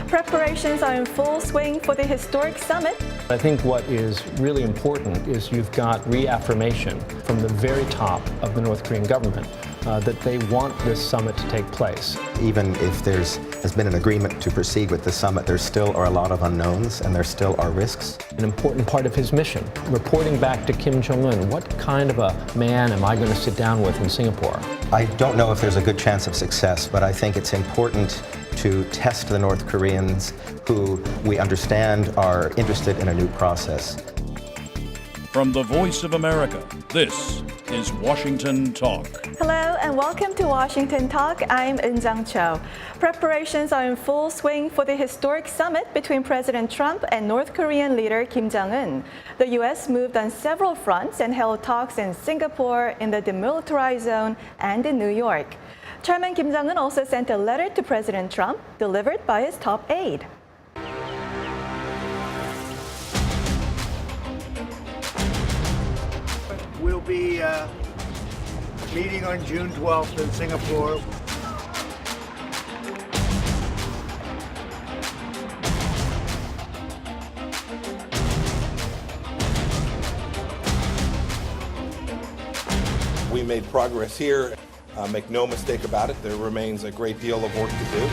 Preparations are in full swing for the historic summit. I think what is really important is you've got reaffirmation from the very top of the North Korean government that they want this summit to take place. Even if has been an agreement to proceed with the summit, there still are a lot of unknowns and there still are risks. An important part of his mission, reporting back to Kim Jong-un, what kind of a man am I going to sit down with in Singapore? I don't know if there's a good chance of success, but I think it's important to test the North Koreans who we understand are interested in a new process. From the Voice of America, this is Washington Talk. Hello and welcome to Washington Talk. I'm Eun-jang Cho. Preparations are in full swing for the historic summit between President Trump and North Korean leader Kim Jong-un. The U.S. moved on several fronts and held talks in Singapore, in the demilitarized zone, and in New York. Chairman Kim Jong-un also sent a letter to President Trump, delivered by his top aide. We'll be meeting on June 12th in Singapore. We made progress here. Make no mistake about it, there remains a great deal of work to do.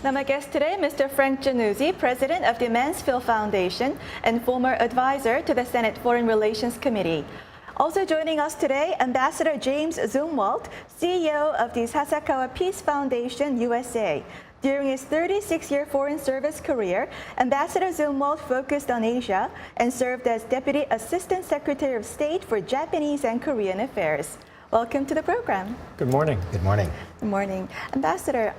Now my guest today, Mr. Frank Jannuzi, president of the Mansfield Foundation and former advisor to the Senate Foreign Relations Committee. Also joining us today, Ambassador James Zumwalt, CEO of the Sasakawa Peace Foundation, USA. During his 36-year foreign service career, Ambassador Zumwalt focused on Asia and served as Deputy Assistant Secretary of State for Japanese and Korean Affairs. Welcome to the program. Good morning. Good morning. Good morning. Ambassador,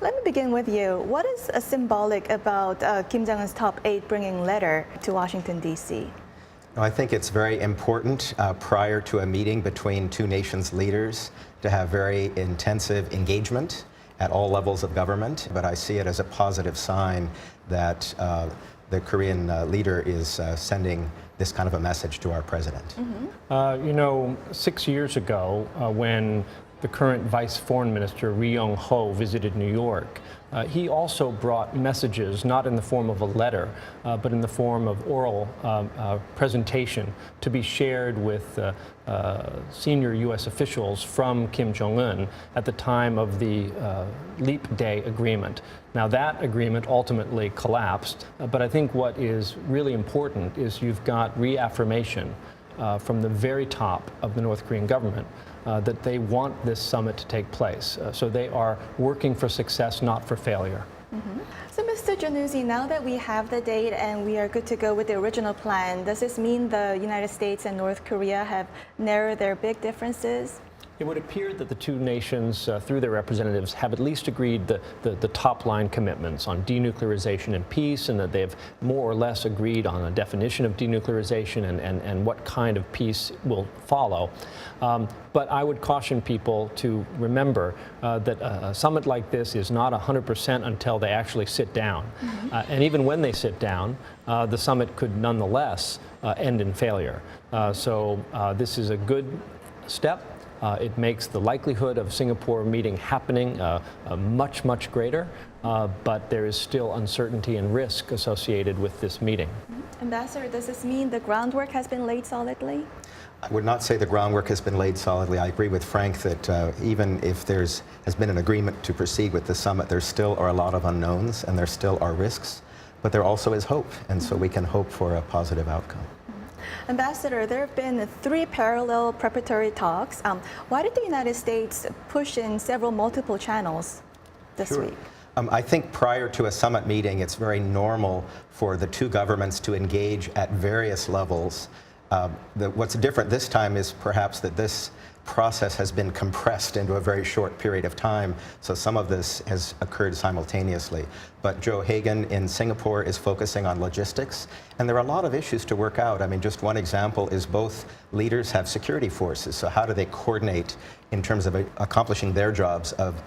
let me begin with you. What is symbolic about Kim Jong-un's top aide bringing letter to Washington, D.C.? I think it's very important prior to a meeting between two nations' leaders to have very intensive engagement at all levels of government. But I see it as a positive sign that the Korean leader is sending this kind of a message to our president. Mm-hmm. 6 years ago, when the current Vice Foreign Minister, Ri Yong-ho, visited New York, he also brought messages, not in the form of a letter, but in the form of oral presentation to be shared with senior U.S. officials from Kim Jong-un at the time of the Leap Day agreement. Now that agreement ultimately collapsed, but I think what is really important is you've got reaffirmation from the very top of the North Korean government that they want this summit to take place. So they are working for success, not for failure. Mm-hmm. So, Mr. Jannuzi, now that we have the date and we are good to go with the original plan, does this mean the United States and North Korea have narrowed their big differences? It would appear that the two nations, through their representatives, have at least agreed the top-line commitments on denuclearization and peace, and that they've more or less agreed on a definition of denuclearization and what kind of peace will follow. But I would caution people to remember that a summit like this is not 100% until they actually sit down. Mm-hmm. And even when they sit down, the summit could nonetheless end in failure. So this is a good step. It makes the likelihood of Singapore meeting happening much, much greater, but there is still uncertainty and risk associated with this meeting. Mm-hmm. Ambassador, does this mean the groundwork has been laid solidly? I would not say the groundwork has been laid solidly. I agree with Frank that even if has been an agreement to proceed with the summit, there still are a lot of unknowns and there still are risks, but there also is hope, and so we can hope for a positive outcome. Ambassador, there have been 3 parallel preparatory talks. Why did the United States push in multiple channels this week? I think prior to a summit meeting, it's very normal for the two governments to engage at various levels. What's different this time is perhaps that this process has been compressed into a very short period of time, so some of this has occurred simultaneously. But Joe Hagan in Singapore is focusing on logistics, and there are a lot of issues to work out. I mean, just one example is both leaders have security forces, so how do they coordinate in terms of accomplishing their jobs of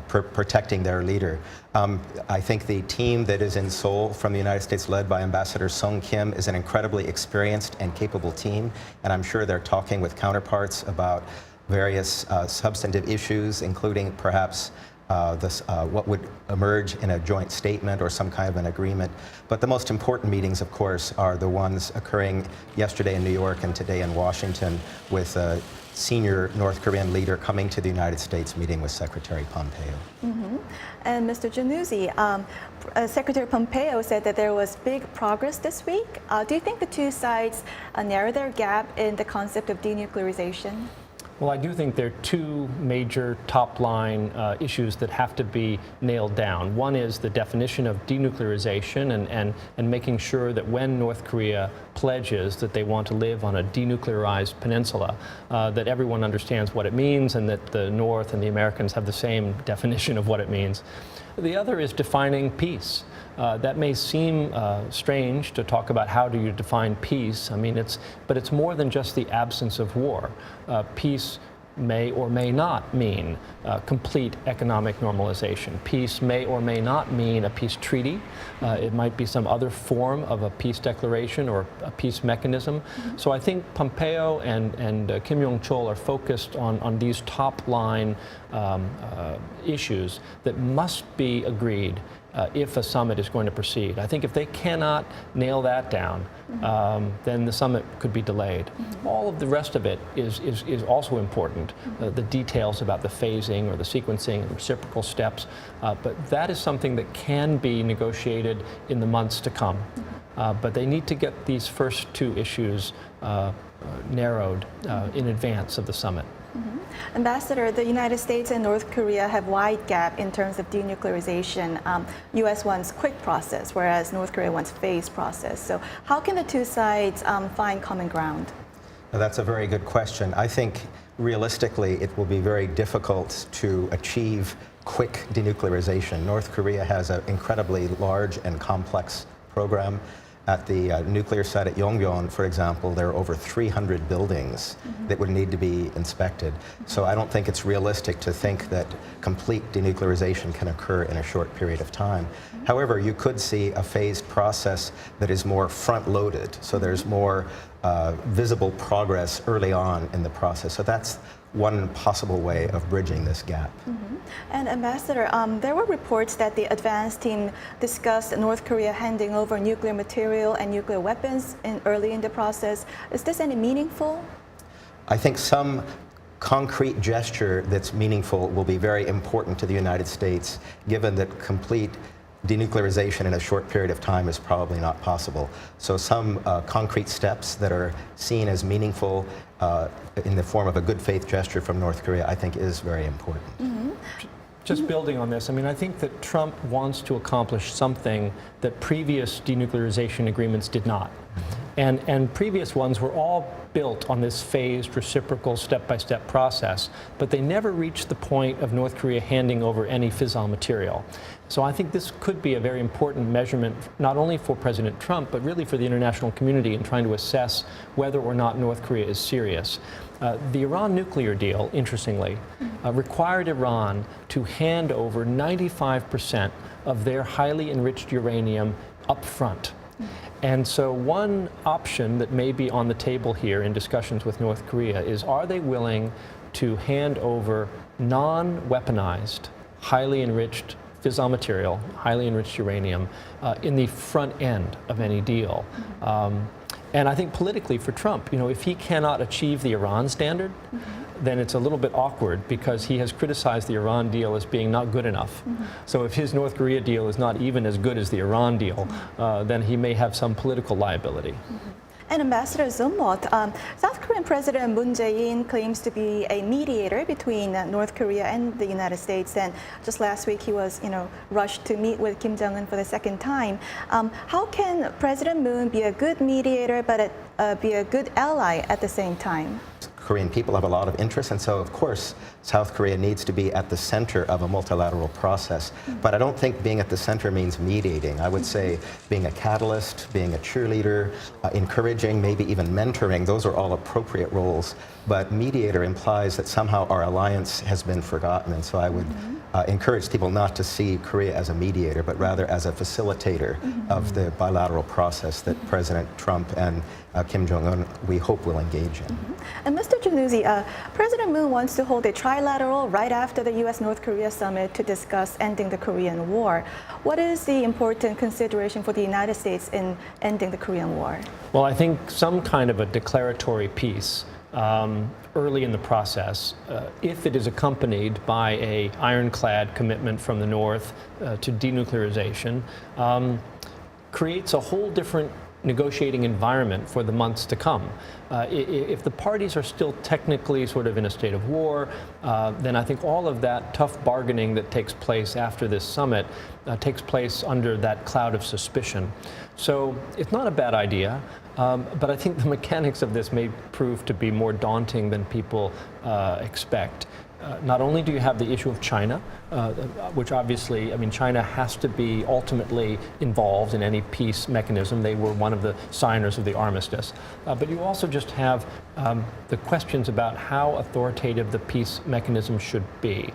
protecting their leader. I think the team that is in Seoul from the United States, led by Ambassador Sung Kim, is an incredibly experienced and capable team, and I'm sure they're talking with counterparts about various substantive issues, including perhaps what would emerge in a joint statement or some kind of an agreement. But the most important meetings, of course, are the ones occurring yesterday in New York and today in Washington, with a senior North Korean leader coming to the United States, meeting with Secretary Pompeo. And Mr. Jannuzi, Secretary Pompeo said that there was big progress this week. Do you think the two sides narrow their gap in the concept of denuclearization? Well, I do think there are two major top-line issues that have to be nailed down. One is the definition of denuclearization and making sure that when North Korea pledges that they want to live on a denuclearized peninsula, that everyone understands what it means and that the North and the Americans have the same definition of what it means. The other is defining peace. That may seem strange to talk about how do you define peace. I mean, but it's more than just the absence of war. Peace may or may not mean complete economic normalization. Peace may or may not mean a peace treaty. It might be some other form of a peace declaration or a peace mechanism. So I think Pompeo and Kim Yong-chol are focused on these top-line issues that must be agreed if a summit is going to proceed. I think if they cannot nail that down, then the summit could be delayed. All of the rest of it is also important, the details about the phasing or the sequencing and reciprocal steps, but that is something that can be negotiated in the months to come. But they need to get these first two issues narrowed in advance of the summit. Ambassador, the United States and North Korea have wide gap in terms of denuclearization. U.S. wants quick process, whereas North Korea wants phased process. So how can the two sides find common ground? Now, that's a very good question. I think realistically it will be very difficult to achieve quick denuclearization. North Korea has an incredibly large and complex program. At the nuclear site at Yongbyon, for example, there are over 300 buildings that would need to be inspected. So I don't think it's realistic to think that complete denuclearization can occur in a short period of time. However, you could see a phased process that is more front-loaded, so there's more visible progress early on in the process. So that's one possible way of bridging this gap. And Ambassador, there were reports that the advance team discussed North Korea handing over nuclear material and nuclear weapons early in the process. Is this any meaningful? I think some concrete gesture that's meaningful will be very important to the United States, given that complete denuclearization in a short period of time is probably not possible. So some concrete steps that are seen as meaningful in the form of a good faith gesture from North Korea, I think is very important. Just building on this, I mean, I think that Trump wants to accomplish something that previous denuclearization agreements did not. And previous ones were all built on this phased, reciprocal, step-by-step process, but they never reached the point of North Korea handing over any fissile material. So I think this could be a very important measurement, not only for President Trump, but really for the international community in trying to assess whether or not North Korea is serious. The Iran nuclear deal, interestingly, required Iran to hand over 95% of their highly enriched uranium up front. And so one option that may be on the table here in discussions with North Korea is, are they willing to hand over non-weaponized, highly enriched fissile material, highly enriched uranium, in the front end of any deal? And I think politically for Trump, you know, if he cannot achieve the Iran standard, then it's a little bit awkward because he has criticized the Iran deal as being not good enough. So if his North Korea deal is not even as good as the Iran deal, then he may have some political liability. And Ambassador Zumwalt, South Korean President Moon Jae-in claims to be a mediator between North Korea and the United States. And just last week, he was, rushed to meet with Kim Jong-un for the second time. How can President Moon be a good mediator, but be a good ally at the same time? Korean people have a lot of interest, and so of course South Korea needs to be at the center of a multilateral process. But I don't think being at the center means mediating. I would say being a catalyst, being a cheerleader, encouraging, maybe even mentoring, those are all appropriate roles but mediator implies that somehow our alliance has been forgotten. And so I would encourage people not to see Korea as a mediator, but rather as a facilitator of the bilateral process that President Trump and Kim Jong-un, we hope, will engage in. And Mr. Jannuzi, President Moon wants to hold a trilateral right after the U.S.-North Korea summit to discuss ending the Korean War. What is the important consideration for the United States in ending the Korean War? Well, I think some kind of a declaratory peace early in the process, if it is accompanied by an ironclad commitment from the North to denuclearization, creates a whole different negotiating environment for the months to come. If the parties are still technically sort of in a state of war, then I think all of that tough bargaining that takes place after this summit takes place under that cloud of suspicion. So it's not a bad idea, but I think the mechanics of this may prove to be more daunting than people expect. Not only do you have the issue of China, which obviously, I mean, China has to be ultimately involved in any peace mechanism. They were one of the signers of the armistice. But you also just have the questions about how authoritative the peace mechanism should be.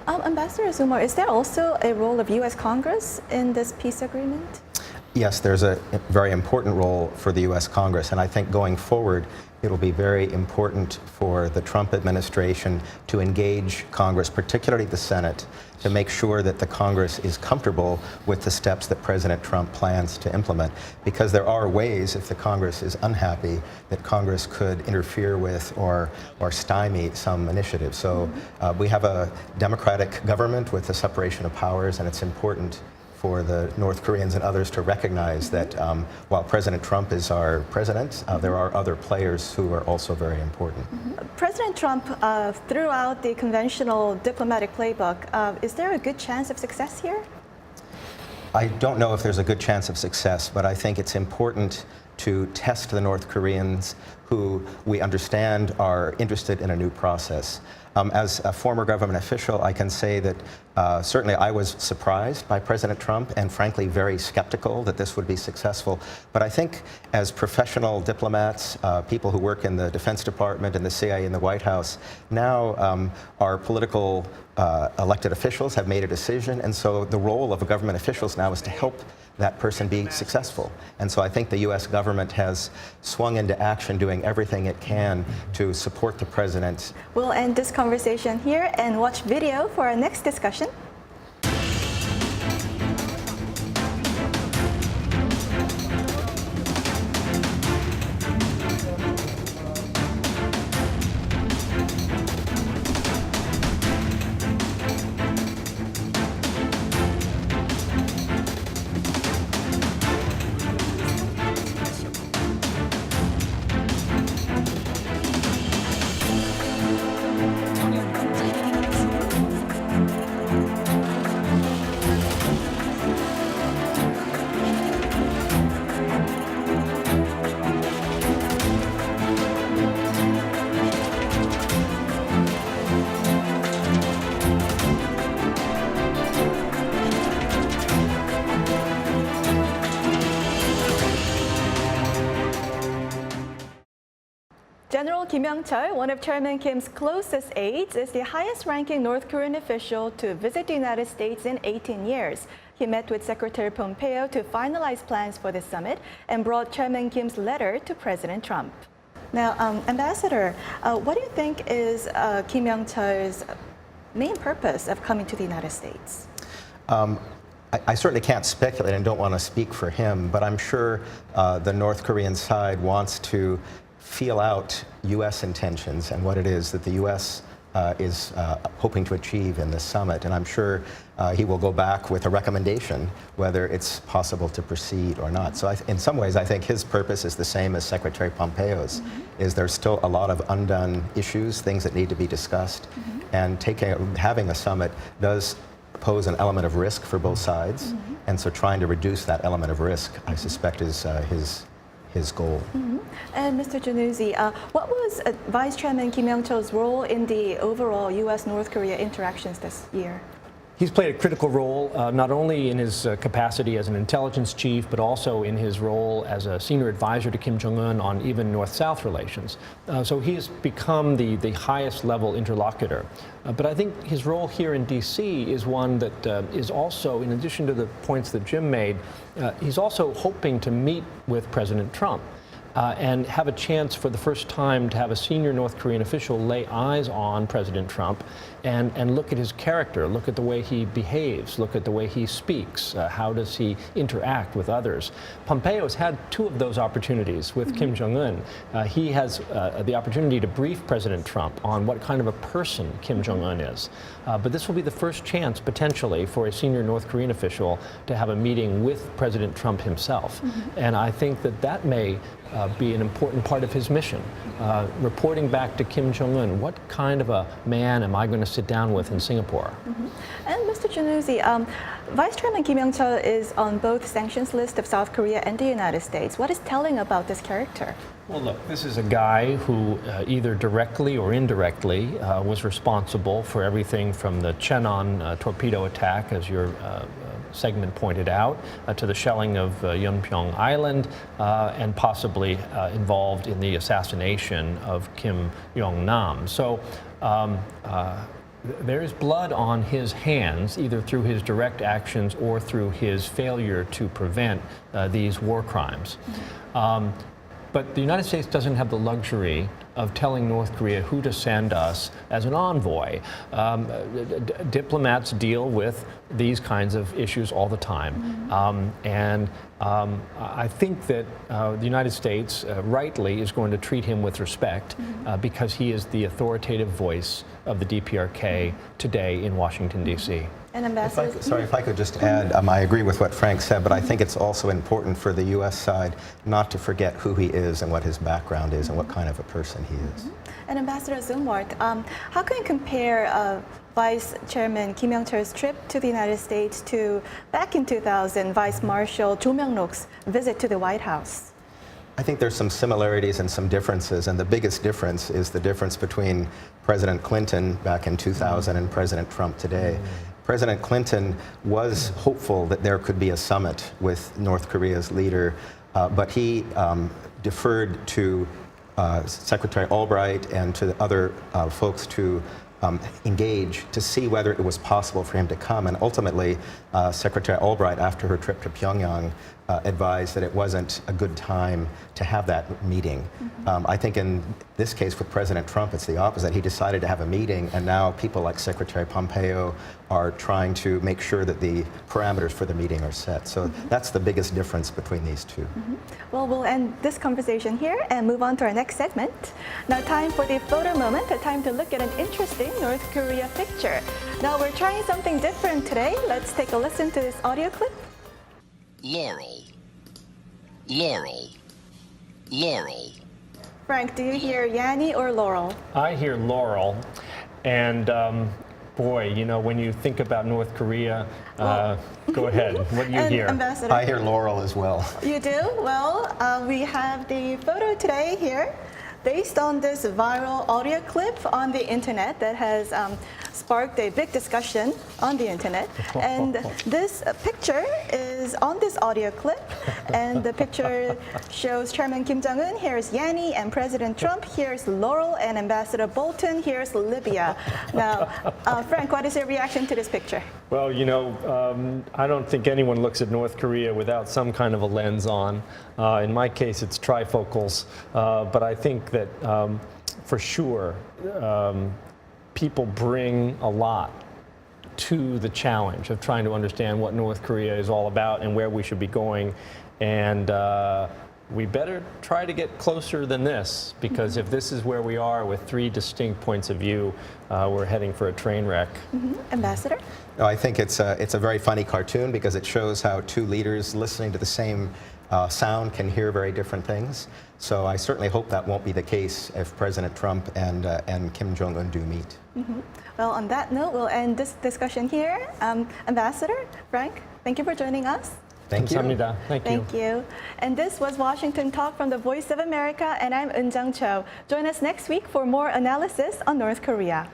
Ambassador Zumwalt, is there also a role of U.S. Congress in this peace agreement? Yes, there's a very important role for the U.S. Congress, and I think going forward, it'll be very important for the Trump administration to engage Congress, particularly the Senate, to make sure that the Congress is comfortable with the steps that President Trump plans to implement. Because there are ways, if the Congress is unhappy, that Congress could interfere with or stymie some initiatives. So we have a democratic government with the separation of powers, and it's important for the North Koreans and others to recognize that while President Trump is our president, there are other players who are also very important. President Trump threw out the conventional diplomatic playbook. Is there a good chance of success here? I don't know if there's a good chance of success, but I think it's important to test the North Koreans who we understand are interested in a new process. As a former government official, I can say that certainly I was surprised by President Trump and frankly very skeptical that this would be successful. But I think as professional diplomats, people who work in the Defense Department and the CIA and the White House, now our political elected officials have made a decision, and so the role of government officials now is to help that person be successful. And so I think the U.S. government has swung into action, doing everything it can to support the president. We'll end this conversation here and watch video for our next discussion. General Kim Young-chul, one of Chairman Kim's closest aides, is the highest-ranking North Korean official to visit the United States in 18 years. He met with Secretary Pompeo to finalize plans for the summit and brought Chairman Kim's letter to President Trump. Now, Ambassador, what do you think is Kim Young-chul's main purpose of coming to the United States? I certainly can't speculate and don't want to speak for him, but I'm sure the North Korean side wants to feel out U.S. intentions and what it is that the U.S. Is hoping to achieve in this summit. And I'm sure he will go back with a recommendation whether it's possible to proceed or not. So in some ways, I think his purpose is the same as Secretary Pompeo's, is there's still a lot of undone issues, things that need to be discussed. And having a summit does pose an element of risk for both sides. And so trying to reduce that element of risk, I suspect, is his goal. And Mr. Jannuzi, what was Vice Chairman Kim Young-chul's role in the overall U.S.-North Korea interactions this year? He's played a critical role, not only in his capacity as an intelligence chief, but also in his role as a senior advisor to Kim Jong-un on even North-South relations. So he has become the highest level interlocutor. But I think his role here in D.C. is one that is also, in addition to the points that Jim made, he's also hoping to meet with President Trump. And have a chance for the first time to have a senior North Korean official lay eyes on President Trump and look at his character, look at the way he behaves, look at the way he speaks, how does he interact with others. Pompeo has had two of those opportunities with Kim Jong-un. He has the opportunity to brief President Trump on what kind of a person Kim Jong-un is. But this will be the first chance, potentially, for a senior North Korean official to have a meeting with President Trump himself. And I think that that may be an important part of his mission, reporting back to Kim Jong-un, what kind of a man am I going to sit down with in Singapore? And Mr. Jannuzi, Vice Chairman Kim Young-chul is on both sanctions list of South Korea and the United States. What is telling about this character? Well, look, this is a guy who either directly or indirectly was responsible for everything from the Cheonan torpedo attack, as your segment pointed out, to the shelling of Yeonpyeong Island, and possibly involved in the assassination of Kim Jong-nam. So there is blood on his hands, either through his direct actions or through his failure to prevent these war crimes. But the United States doesn't have the luxury of telling North Korea who to send us as an envoy. Diplomats deal with these kinds of issues all the time. I think that the United States rightly is going to treat him with respect because he is the authoritative voice of the DPRK today in Washington, D.C. And Ambassador? If I could just add, I agree with what Frank said, but I think it's also important for the U.S. side not to forget who he is and what his background is and what kind of a person he is. And Ambassador Zumwalt, how can you compare Vice Chairman Kim Young-chul's trip to the United States to, back in 2000, Vice Marshal Cho Myung-ruk's visit to the White House? I think there's some similarities and some differences, and the biggest difference is the difference between President Clinton back in 2000 and President Trump today. President Clinton was hopeful that there could be a summit with North Korea's leader, but he deferred to Secretary Albright and to the other folks to engage to see whether it was possible for him to come. And ultimately, Secretary Albright, after her trip to Pyongyang, advised that it wasn't a good time to have that meeting. I think in this case with President Trump, it's the opposite. He decided to have a meeting, and now people like Secretary Pompeo are trying to make sure that the parameters for the meeting are set. So that's the biggest difference between these two. Well, we'll end this conversation here and move on to our next segment. Now, time for the photo moment, a time to look at an interesting North Korea picture. Now, we're trying something different today. Let's take a listen to this audio clip. Laurel, Laurel, Laurel. Frank, do you hear Yanni or Laurel? I hear Laurel, and boy, you know, when you think about North Korea, go ahead. What do you hear? Ambassador? I hear Laurel as well. You do? Well, we have the photo today here based on this viral audio clip on the internet that has sparked a big discussion on the internet. And this picture is on this audio clip. And the picture shows Chairman Kim Jong-un, here's Yanni, and President Trump, here's Laurel, and Ambassador Bolton, here's Libya. Now, Frank, what is your reaction to this picture? Well, you know, I don't think anyone looks at North Korea without some kind of a lens on. In my case, it's trifocals. But I think that for sure, people bring a lot to the challenge of trying to understand what North Korea is all about and where we should be going. And we better try to get closer than this, because if this is where we are with three distinct points of view, we're heading for a train wreck. Ambassador? No, I think it's a very funny cartoon because it shows how two leaders listening to the same sound can hear very different things. So I certainly hope that won't be the case if President Trump and Kim Jong-un do meet. Well, on that note, we'll end this discussion here. Ambassador, Frank, thank you for joining us. Thank you. 감사합니다. Thank you. And this was Washington Talk from the Voice of America, and I'm Eunjang Cho. Join us next week for more analysis on North Korea.